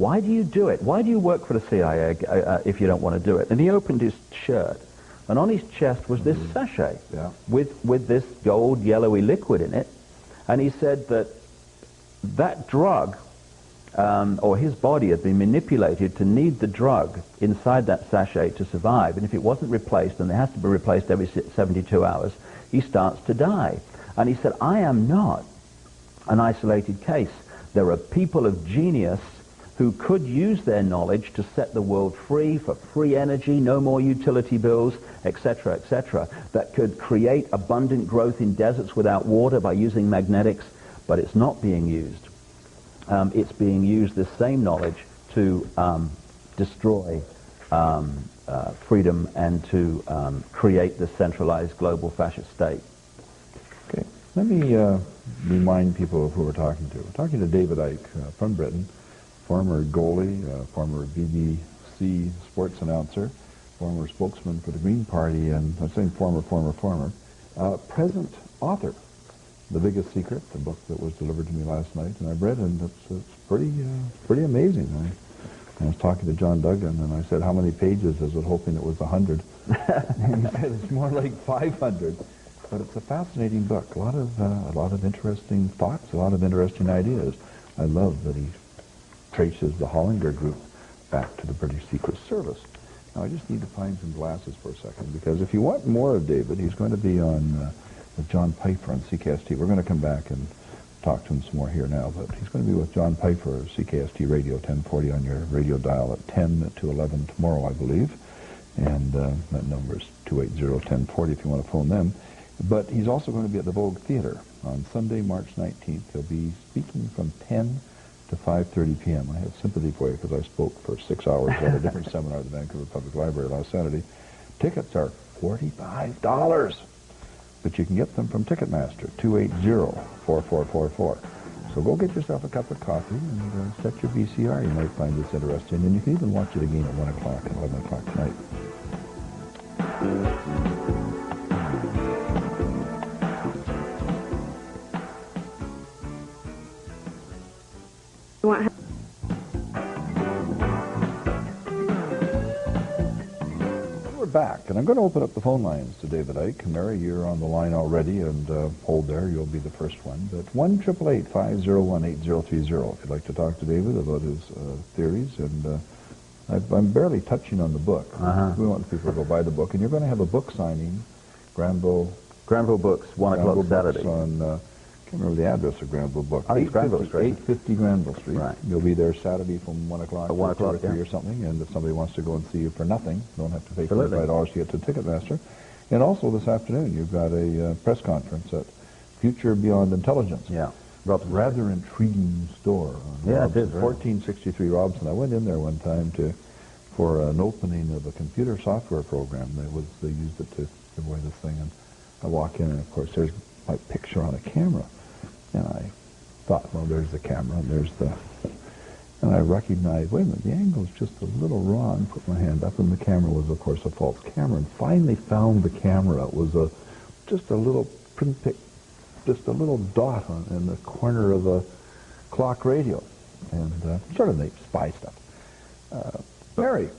why do you do it? Why do you work for the CIA if you don't want to do it? And he opened his shirt, and on his chest was this sachet with this gold yellowy liquid in it. And he said that that drug, or his body had been manipulated to need the drug inside that sachet to survive. And if it wasn't replaced, and it has to be replaced every 72 hours, he starts to die. And he said, I am not an isolated case. There are people of genius who could use their knowledge to set the world free for free energy, no more utility bills, etc., etc., that could create abundant growth in deserts without water by using magnetics, but it's not being used. It's being used, this same knowledge, to destroy freedom and to create this centralized global fascist state. Okay, let me remind people of who we're talking to. We're talking to David Icke from Britain, former goalie, former BBC sports announcer, former spokesman for the Green Party, and I'm saying former, present author. The Biggest Secret, the book that was delivered to me last night, and I've read it, and it's pretty amazing. I was talking to John Duggan, and I said, how many pages is it, hoping it was 100? And he said, it's more like 500. But it's a fascinating book. A lot of interesting thoughts, a lot of interesting ideas. I love that he traces the Hollinger Group back to the British Secret Service. Now, I just need to find some glasses for a second, because if you want more of David, he's going to be on with John Pfeiffer on CKST. We're going to come back and talk to him some more here now, but he's going to be with John Pfeiffer of CKST Radio 1040 on your radio dial at 10 to 11 tomorrow, I believe. And that number is 280-1040 if you want to phone them. But he's also going to be at the Vogue Theater on Sunday, March 19th. He'll be speaking from 10 to 5:30 p.m. I have sympathy for you because I spoke for 6 hours at a different seminar at the Vancouver Public Library last Saturday. Tickets are $45, but you can get them from Ticketmaster, 280-4444. So go get yourself a cup of coffee and set your VCR. You might find this interesting, and you can even watch it again at 1 o'clock and 11 o'clock tonight. We're back, and I'm going to open up the phone lines to David Icke. Mary, you're on the line already, and hold there. You'll be the first one. But 1-888-501-8030 if you'd like to talk to David about his theories. And I'm barely touching on the book. We want people to go buy the book, and you're going to have a book signing, Granville Books, 1 o'clock Saturday. On, I can't remember the address of Granville Books. I think it's Granville Street. 850 Granville Street. Right. You'll be there Saturday from 1 o'clock to 1 o'clock, 3 or something, and if somebody wants to go and see you for nothing, you don't have to pay $45 to get to Ticketmaster. And also this afternoon, you've got a press conference at Future Beyond Intelligence. Yeah. Rather intriguing store. Yeah, it is. 1463 Robson. I went in there one time for an opening of a computer software program. They used it to give away this thing, and I walk in, and of course there's my picture on a camera. And I thought, well, there's the camera, and I recognized, wait a minute, the angle's just a little wrong. Put my hand up, and the camera was, of course, a false camera. And finally found the camera. It was just a little pinprick, just a little dot in the corner of a clock radio, and sort of neat spy stuff. Mary,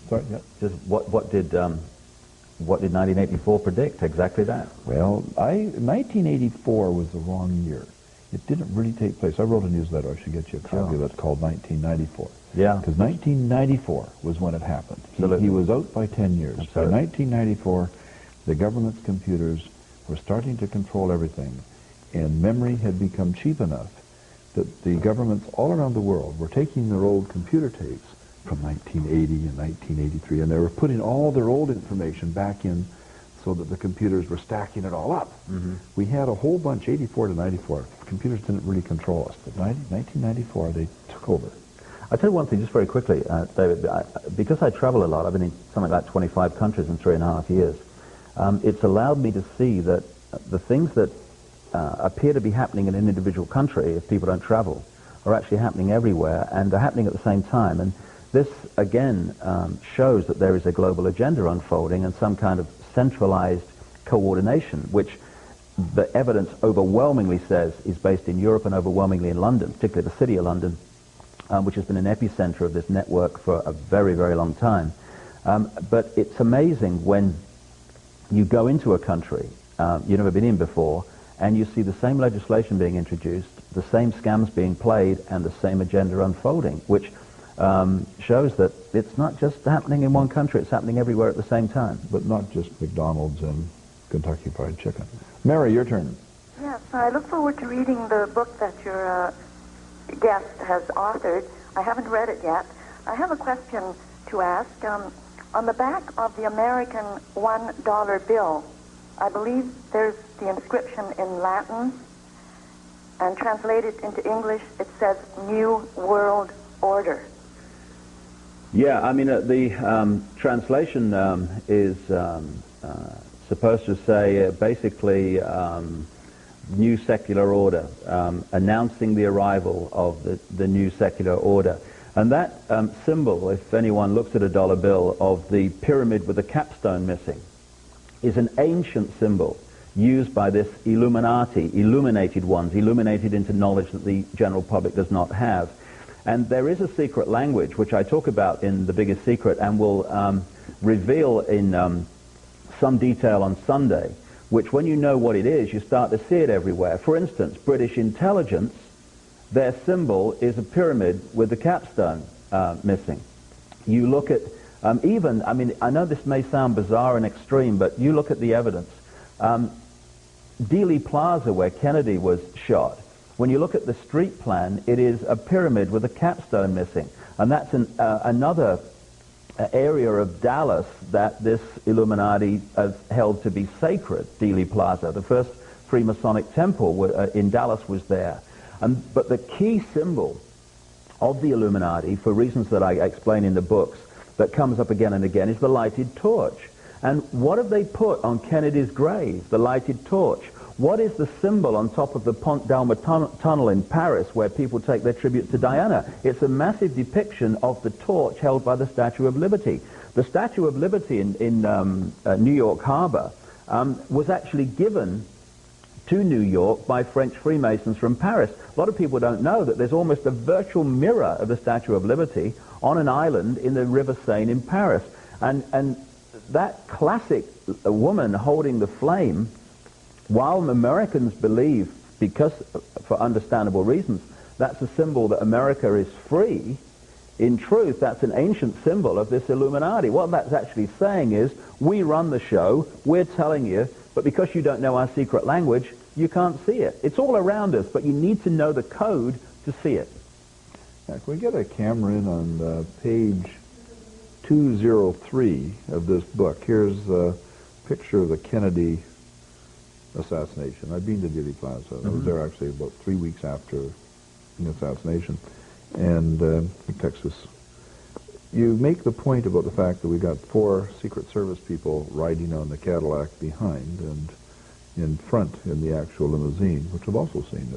sorry, yeah. Just what did 1984 predict? Exactly that. Well, 1984 was the wrong year. It didn't really take place. I wrote a newsletter. I should get you a copy of it called 1994. Yeah. Because 1994 was when it happened. He was out by 10 years. Absolutely. By 1994, the government's computers were starting to control everything, and memory had become cheap enough that the governments all around the world were taking their old computer tapes from 1980 and 1983, and they were putting all their old information back in so that the computers were stacking it all up. We had a whole bunch, 84 to 94. Computers didn't really control us, but 1994, they took over. I'll tell you one thing just very quickly, David. Because I travel a lot, I've been in something like 25 countries in 3.5 years, it's allowed me to see that the things that appear to be happening in an individual country, if people don't travel, are actually happening everywhere, and they're happening at the same time. And this, again, shows that there is a global agenda unfolding and some kind of centralized coordination, which the evidence overwhelmingly says is based in Europe and overwhelmingly in London, particularly the city of London. which has been an epicenter of this network for a very, very long time. But it's amazing when you go into a country you've never been in before, and you see the same legislation being introduced, the same scams being played, and the same agenda unfolding, which shows that it's not just happening in one country, it's happening everywhere at the same time. But not just McDonald's and Kentucky Fried Chicken. Mary, your turn. Yes, I look forward to reading the book that your guest has authored. I haven't read it yet. I have a question to ask. On the back of the American $1 bill, I believe there's the inscription in Latin, and translated into English, it says New World Order. Yeah, I mean, the translation is supposed to say basically new secular order, announcing the arrival of the new secular order. And that symbol, if anyone looks at a dollar bill, of the pyramid with the capstone missing, is an ancient symbol used by this Illuminati, illuminated ones, illuminated into knowledge that the general public does not have. And there is a secret language, which I talk about in The Biggest Secret, and will reveal in some detail on Sunday, which when you know what it is, you start to see it everywhere. For instance, British intelligence, their symbol is a pyramid with the capstone missing. You look at even, I mean, I know this may sound bizarre and extreme, but you look at the evidence. Dealey Plaza, where Kennedy was shot, when you look at the street plan, it is a pyramid with a capstone missing. And that's another area of Dallas that this Illuminati has held to be sacred, Dealey Plaza. The first Freemasonic temple in Dallas was there. But the key symbol of the Illuminati, for reasons that I explain in the books, that comes up again and again, is the lighted torch. And what have they put on Kennedy's grave? The lighted torch. What is the symbol on top of the Pont d'Alma tunnel in Paris, where people take their tributes to Diana? It's a massive depiction of the torch held by the Statue of Liberty. The Statue of Liberty in New York Harbor was actually given to New York by French Freemasons from Paris. A lot of people don't know that there's almost a virtual mirror of the Statue of Liberty on an island in the River Seine in Paris. And that classic woman holding the flame, while Americans believe, because for understandable reasons, that's a symbol that America is free, in truth, that's an ancient symbol of this Illuminati. What that's actually saying is, we run the show, we're telling you, but because you don't know our secret language, you can't see it. It's all around us, but you need to know the code to see it. Now, can we get a camera in on page 203 of this book? Here's a picture of the Kennedy assassination. I've been to Dealey Plaza. I was there actually about 3 weeks after the assassination, and in Texas. You make the point about the fact that we got 4 Secret Service people riding on the Cadillac behind and in front in the actual limousine, which I've also seen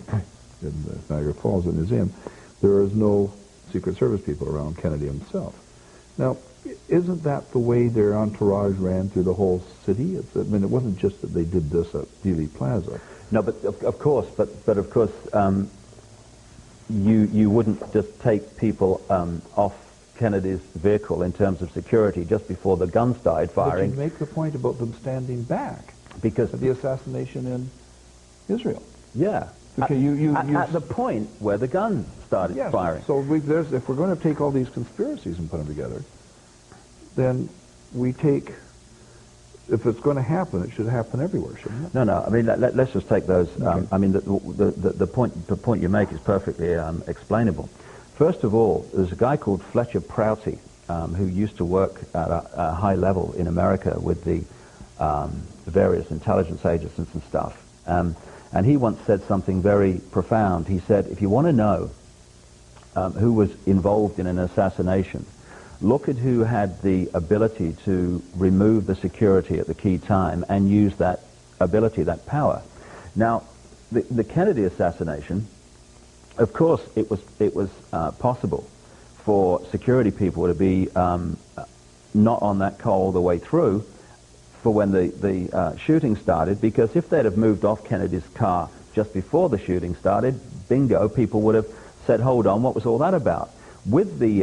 in the Niagara Falls Museum. There is no Secret Service people around Kennedy himself. Now, isn't that the way their entourage ran through the whole city? I mean, it wasn't just that they did this at Dealey Plaza. No, but of course, you wouldn't just take people off Kennedy's vehicle in terms of security just before the guns started firing. But you make the point about them standing back because of the assassination in Israel. Yeah. Okay, at the point where the gun started firing. So if we're going to take all these conspiracies and put them together, then we take, if it's going to happen, it should happen everywhere, shouldn't it? No. I mean, let's just take those. Okay. I mean, the point you make is perfectly explainable. First of all, there's a guy called Fletcher Prouty who used to work at a high level in America with the various intelligence agencies and stuff. And he once said something very profound. He said, if you want to know who was involved in an assassination, look at who had the ability to remove the security at the key time and use that ability, that power. Now, the Kennedy assassination, of course, it was possible for security people to be not on that car all the way through for when the shooting started, because if they'd have moved off Kennedy's car just before the shooting started, bingo, people would have said, hold on, what was all that about? with the